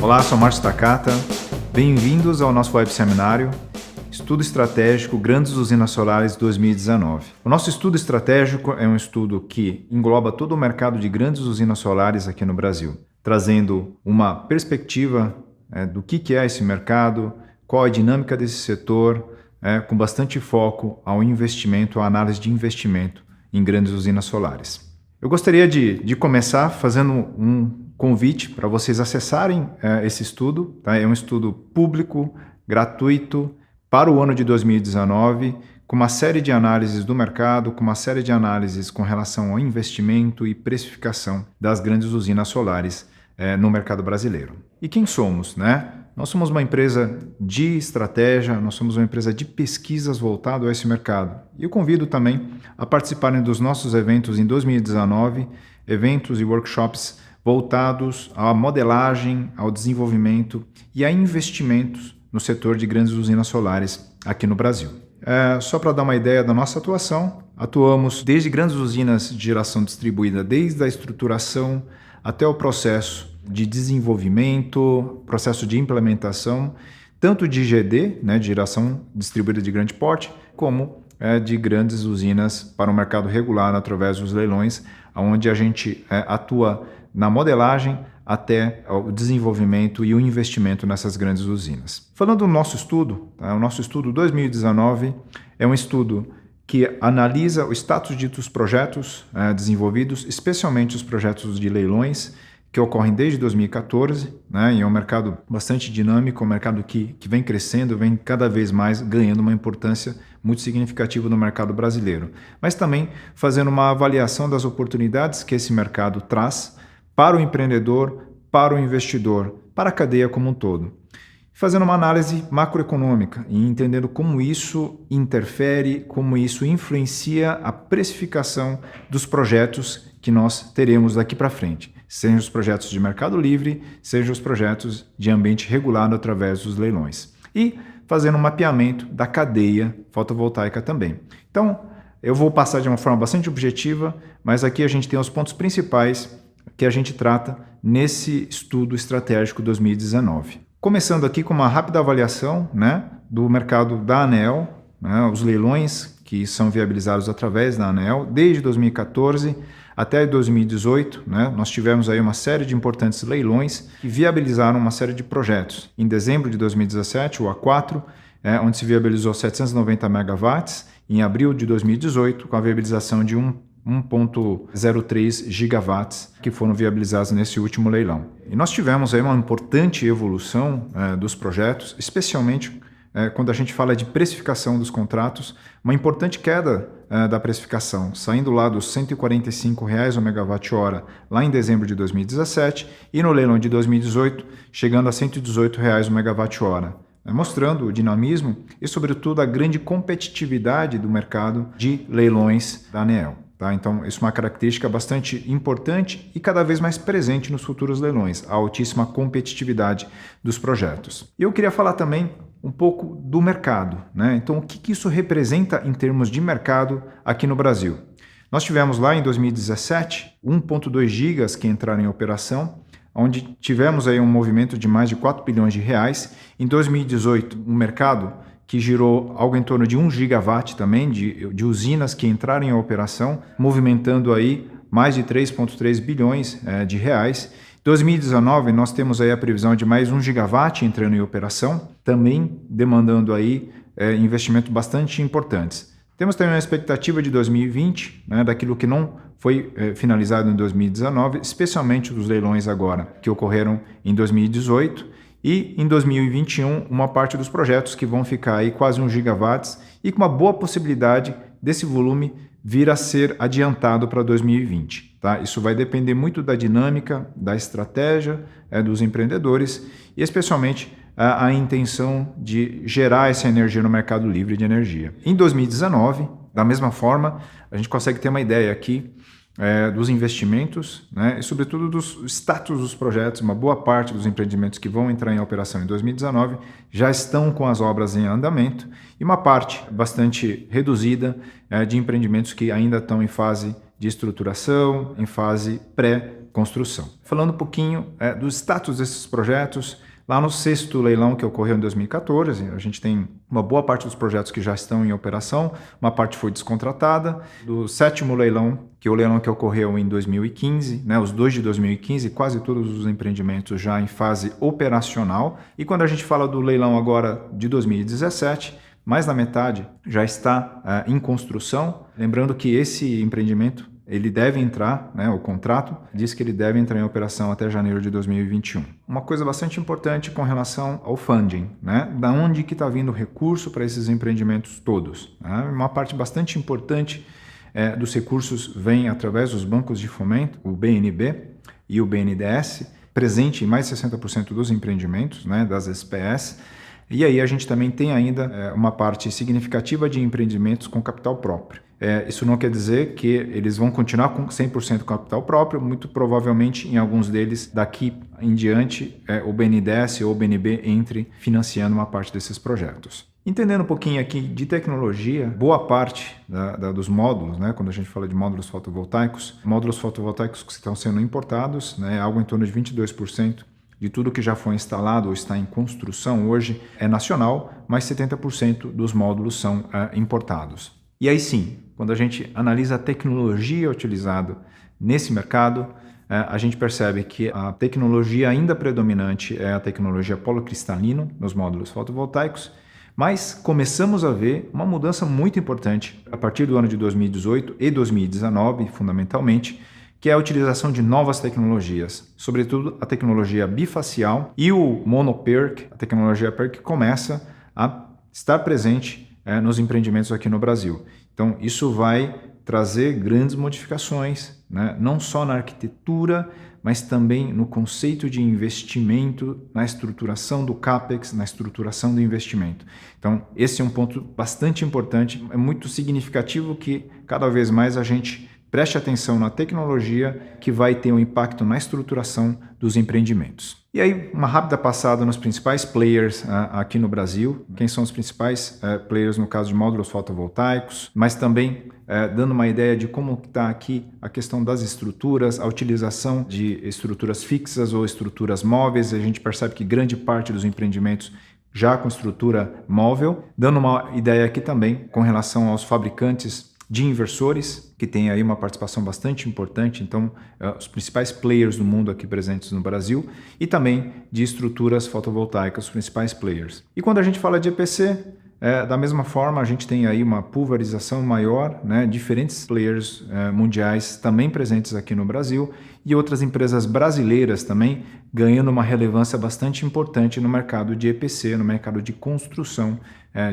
Olá, sou Márcio Takata. Bem-vindos ao nosso web seminário Estudo Estratégico Grandes Usinas Solares 2019. O nosso estudo estratégico é um estudo que engloba todo o mercado de grandes usinas solares aqui no Brasil, trazendo uma perspectiva do que é esse mercado, qual a dinâmica desse setor, com bastante foco ao investimento, à análise de investimento em grandes usinas solares. Eu gostaria de começar fazendo um convite para vocês acessarem esse estudo. Tá? É um estudo público, gratuito, para o ano de 2019, com uma série de análises do mercado, com uma série de análises com relação ao investimento e precificação das grandes usinas solares no mercado brasileiro. E quem somos, né? Nós somos uma empresa de estratégia, nós somos uma empresa de pesquisas voltado a esse mercado. E eu convido também a participarem dos nossos eventos em 2019, eventos e workshops voltados à modelagem, ao desenvolvimento e a investimentos no setor de grandes usinas solares aqui no Brasil. Só para dar uma ideia da nossa atuação, atuamos desde grandes usinas de geração distribuída, desde a estruturação até o processo de desenvolvimento, processo de implementação, tanto de GD, né, de geração distribuída de grande porte, como de grandes usinas para o mercado regular através dos leilões, onde a gente atua na modelagem até o desenvolvimento e o investimento nessas grandes usinas. Falando do nosso estudo, o nosso estudo 2019 é um estudo que analisa o status dos projetos desenvolvidos, especialmente os projetos de leilões, que ocorrem desde 2014, né, e é um mercado bastante dinâmico, um mercado que vem crescendo, vem cada vez mais ganhando uma importância muito significativa no mercado brasileiro. Mas também fazendo uma avaliação das oportunidades que esse mercado traz para o empreendedor, para o investidor, para a cadeia como um todo. Fazendo uma análise macroeconômica e entendendo como isso interfere, como isso influencia a precificação dos projetos que nós teremos daqui para frente, sejam os projetos de mercado livre, sejam os projetos de ambiente regulado através dos leilões. E fazendo um mapeamento da cadeia fotovoltaica também. Então, eu vou passar de uma forma bastante objetiva, mas aqui a gente tem os pontos principais que a gente trata nesse estudo estratégico 2019. Começando aqui com uma rápida avaliação, né, do mercado da ANEEL, né, os leilões que são viabilizados através da ANEEL desde 2014 até 2018, né, nós tivemos aí uma série de importantes leilões que viabilizaram uma série de projetos. Em dezembro de 2017, o A4, onde se viabilizou 790 megawatts, em abril de 2018, com a viabilização de 1,03 gigawatts que foram viabilizados nesse último leilão. E nós tivemos aí uma importante evolução dos projetos, especialmente quando a gente fala de precificação dos contratos, uma importante queda da precificação, saindo lá dos R$ 145,00 o megawatt-hora lá em dezembro de 2017 e no leilão de 2018 chegando a R$ 118,00 o megawatt-hora, mostrando o dinamismo e, sobretudo, a grande competitividade do mercado de leilões da ANEEL. Tá? Então, isso é uma característica bastante importante e cada vez mais presente nos futuros leilões, a altíssima competitividade dos projetos. E eu queria falar também um pouco do mercado, né? Então, o que isso representa em termos de mercado aqui no Brasil? Nós tivemos lá em 2017 1,2 gigas que entraram em operação, onde tivemos aí um movimento de mais de 4 bilhões de reais. Em 2018, um mercado que girou algo em torno de 1 gigawatt também de usinas que entraram em operação, movimentando aí mais de 3,3 bilhões de reais. Em 2019, nós temos aí a previsão de mais 1 gigawatt entrando em operação, também demandando aí investimentos bastante importantes. Temos também uma expectativa de 2020, né, daquilo que não foi finalizado em 2019, especialmente dos leilões agora, que ocorreram em 2018, e em 2021, uma parte dos projetos que vão ficar aí quase 1 gigawatts e com uma boa possibilidade desse volume vir a ser adiantado para 2020. Tá? Isso vai depender muito da dinâmica, da estratégia dos empreendedores e especialmente a intenção de gerar essa energia no mercado livre de energia. Em 2019, da mesma forma, a gente consegue ter uma ideia aqui dos investimentos, né, e sobretudo dos status dos projetos. Uma boa parte dos empreendimentos que vão entrar em operação em 2019 já estão com as obras em andamento e uma parte bastante reduzida de empreendimentos que ainda estão em fase de estruturação, em fase pré construção. Falando um pouquinho do status desses projetos, lá no 6º leilão que ocorreu em 2014, a gente tem uma boa parte dos projetos que já estão em operação, uma parte foi descontratada. Do 7º leilão, que é o leilão que ocorreu em 2015, os dois de 2015, quase todos os empreendimentos já em fase operacional. E quando a gente fala do leilão agora de 2017, mais da metade já está em construção. Lembrando que esse empreendimento ele deve entrar, o contrato diz que ele deve entrar em operação até janeiro de 2021. Uma coisa bastante importante com relação ao funding, da onde que está vindo o recurso para esses empreendimentos todos. Uma parte bastante importante dos recursos vem através dos bancos de fomento, o BNB e o BNDES, presente em mais de 60% dos empreendimentos, das SPS. E aí a gente também tem ainda uma parte significativa de empreendimentos com capital próprio. Isso não quer dizer que eles vão continuar com 100% capital próprio, muito provavelmente em alguns deles daqui em diante o BNDES ou o BNB entre financiando uma parte desses projetos. Entendendo um pouquinho aqui de tecnologia, boa parte dos módulos, quando a gente fala de módulos fotovoltaicos que estão sendo importados, algo em torno de 22%. De tudo que já foi instalado ou está em construção hoje é nacional, mas 70% dos módulos são importados. E aí sim, quando a gente analisa a tecnologia utilizada nesse mercado, a gente percebe que a tecnologia ainda predominante é a tecnologia policristalino nos módulos fotovoltaicos, mas começamos a ver uma mudança muito importante a partir do ano de 2018 e 2019, fundamentalmente, que é a utilização de novas tecnologias, sobretudo a tecnologia bifacial e o mono-PERC, a tecnologia PERC, começa a estar presente nos empreendimentos aqui no Brasil. Então, isso vai trazer grandes modificações, não só na arquitetura, mas também no conceito de investimento, na estruturação do CAPEX, na estruturação do investimento. Então, esse é um ponto bastante importante, é muito significativo que cada vez mais a gente preste atenção na tecnologia que vai ter um impacto na estruturação dos empreendimentos. E aí, uma rápida passada nos principais players aqui no Brasil. Quem são os principais players no caso de módulos fotovoltaicos, mas também dando uma ideia de como está aqui a questão das estruturas, a utilização de estruturas fixas ou estruturas móveis. A gente percebe que grande parte dos empreendimentos já com estrutura móvel. Dando uma ideia aqui também com relação aos fabricantes de inversores, que tem aí uma participação bastante importante, então os principais players do mundo aqui presentes no Brasil, e também de estruturas fotovoltaicas, os principais players. E quando a gente fala de EPC, da mesma forma a gente tem aí uma pulverização maior, diferentes players mundiais também presentes aqui no Brasil e outras empresas brasileiras também ganhando uma relevância bastante importante no mercado de EPC, no mercado de construção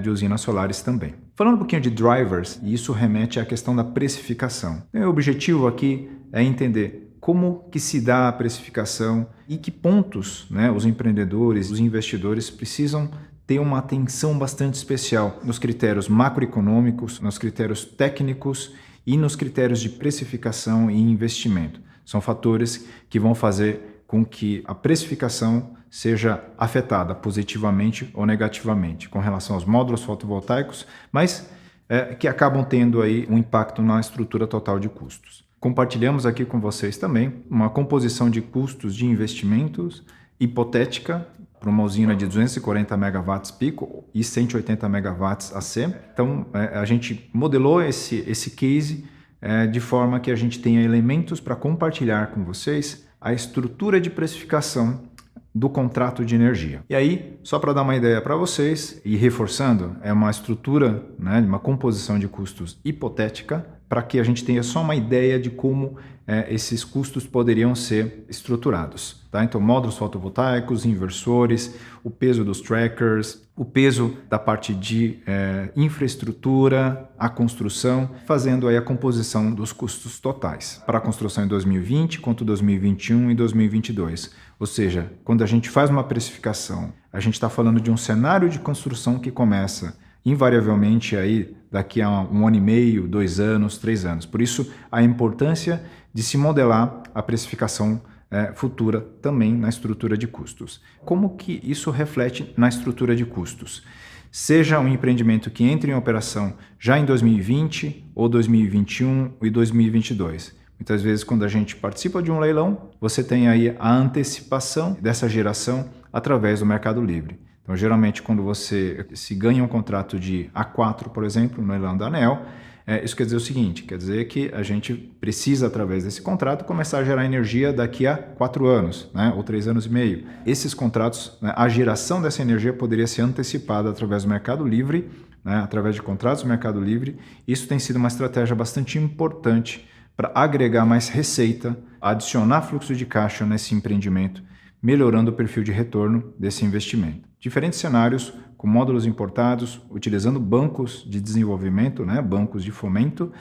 de usinas solares também. Falando um pouquinho de drivers, e isso remete à questão da precificação. O objetivo aqui é entender como que se dá a precificação e que pontos os empreendedores, os investidores precisam ter uma atenção bastante especial nos critérios macroeconômicos, nos critérios técnicos e nos critérios de precificação e investimento. São fatores que vão fazer com que a precificação seja afetada positivamente ou negativamente com relação aos módulos fotovoltaicos, mas que acabam tendo aí um impacto na estrutura total de custos. Compartilhamos aqui com vocês também uma composição de custos de investimentos hipotética para uma usina de 240 megawatts pico e 180 megawatts AC. Então, a gente modelou esse case de forma que a gente tenha elementos para compartilhar com vocês a estrutura de precificação do contrato de energia. E aí, só para dar uma ideia para vocês, e reforçando, é uma estrutura, uma composição de custos hipotética, para que a gente tenha só uma ideia de como esses custos poderiam ser estruturados. Tá? Então, módulos fotovoltaicos, inversores, o peso dos trackers, o peso da parte de infraestrutura, a construção, fazendo aí a composição dos custos totais para a construção em 2020, quanto 2021 e 2022. Ou seja, quando a gente faz uma precificação, a gente está falando de um cenário de construção que começa invariavelmente aí daqui a 1 ano e meio, 2 anos, 3 anos. Por isso, a importância de se modelar a precificação futura também na estrutura de custos. Como que isso reflete na estrutura de custos? Seja um empreendimento que entre em operação já em 2020 ou 2021 e 2022. Muitas vezes, quando a gente participa de um leilão, você tem aí a antecipação dessa geração através do Mercado Livre. Então, geralmente, quando você se ganha um contrato de A4, por exemplo, no leilão da ANEEL, isso quer dizer o seguinte, quer dizer que a gente precisa, através desse contrato, começar a gerar energia daqui a 4 anos, né, ou 3 anos e meio. Esses contratos, né, a geração dessa energia poderia ser antecipada através do Mercado Livre, né, através de contratos do Mercado Livre. Isso tem sido uma estratégia bastante importante para agregar mais receita, adicionar fluxo de caixa nesse empreendimento, melhorando o perfil de retorno desse investimento. Diferentes cenários com módulos importados, utilizando bancos de desenvolvimento, né, bancos de fomento,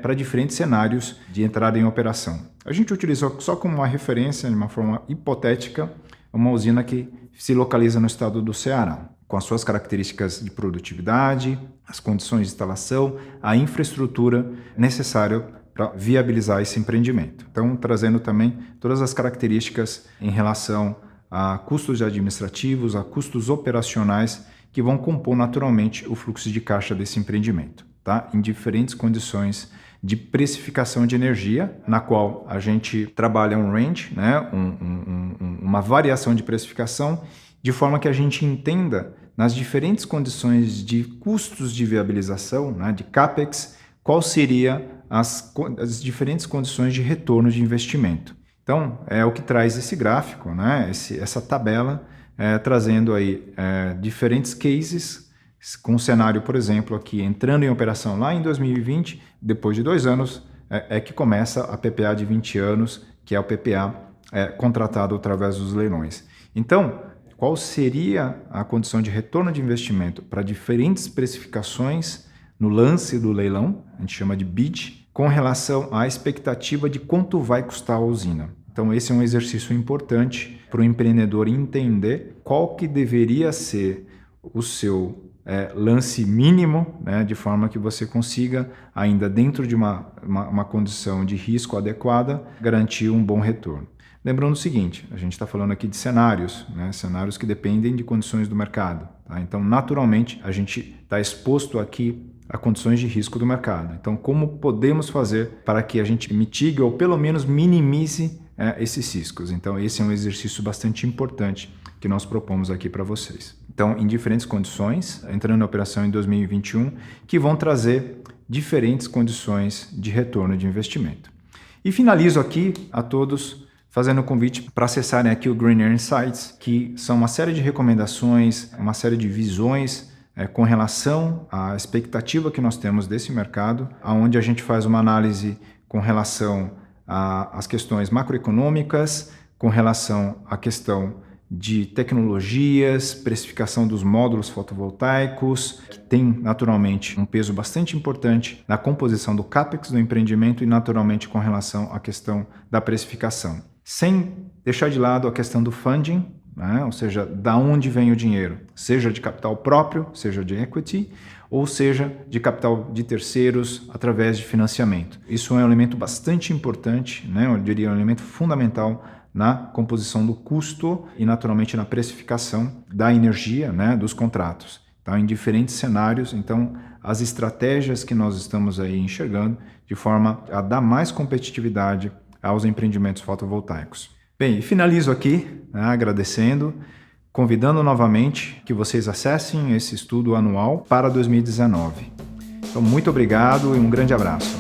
para diferentes cenários de entrada em operação. A gente utilizou só como uma referência, de uma forma hipotética, uma usina que se localiza no estado do Ceará, com as suas características de produtividade, as condições de instalação, a infraestrutura necessária para viabilizar esse empreendimento. Então, trazendo também todas as características em relação a custos administrativos, a custos operacionais que vão compor naturalmente o fluxo de caixa desse empreendimento, tá? Em diferentes condições de precificação de energia, na qual a gente trabalha um range, né? Uma variação de precificação, de forma que a gente entenda nas diferentes condições de custos de viabilização, né? De CAPEX, qual seria as diferentes condições de retorno de investimento. Então, é o que traz esse gráfico, né? Essa tabela, trazendo aí diferentes cases, com um cenário, por exemplo, aqui entrando em operação lá em 2020, depois de 2 anos, que começa a PPA de 20 anos, que é o PPA contratado através dos leilões. Então, qual seria a condição de retorno de investimento para diferentes precificações no lance do leilão, a gente chama de bid, com relação à expectativa de quanto vai custar a usina. Então, esse é um exercício importante para o empreendedor entender qual que deveria ser o seu lance mínimo, né, de forma que você consiga, ainda dentro de uma condição de risco adequada, garantir um bom retorno. Lembrando o seguinte, a gente está falando aqui de cenários, né, cenários que dependem de condições do mercado. Tá? Então, naturalmente, a gente está exposto aqui a condições de risco do mercado. Então, como podemos fazer para que a gente mitigue ou pelo menos minimize esses riscos? Então, esse é um exercício bastante importante que nós propomos aqui para vocês. Então, em diferentes condições, entrando na operação em 2021, que vão trazer diferentes condições de retorno de investimento. E finalizo aqui a todos fazendo o convite para acessarem aqui o Greener Insights, que são uma série de recomendações, uma série de visões com relação à expectativa que nós temos desse mercado, onde a gente faz uma análise com relação às questões macroeconômicas, com relação à questão de tecnologias, precificação dos módulos fotovoltaicos, que tem naturalmente um peso bastante importante na composição do CAPEX do empreendimento e naturalmente com relação à questão da precificação. Sem deixar de lado a questão do funding, né? Ou seja, da onde vem o dinheiro, seja de capital próprio, seja de equity, ou seja de capital de terceiros através de financiamento. Isso é um elemento bastante importante, né? Eu diria um elemento fundamental na composição do custo e naturalmente na precificação da energia, né? Dos contratos. Tá? Em diferentes cenários, então as estratégias que nós estamos aí enxergando de forma a dar mais competitividade aos empreendimentos fotovoltaicos. Bem, finalizo aqui, né, agradecendo, convidando novamente que vocês acessem esse estudo anual para 2019. Então, muito obrigado e um grande abraço.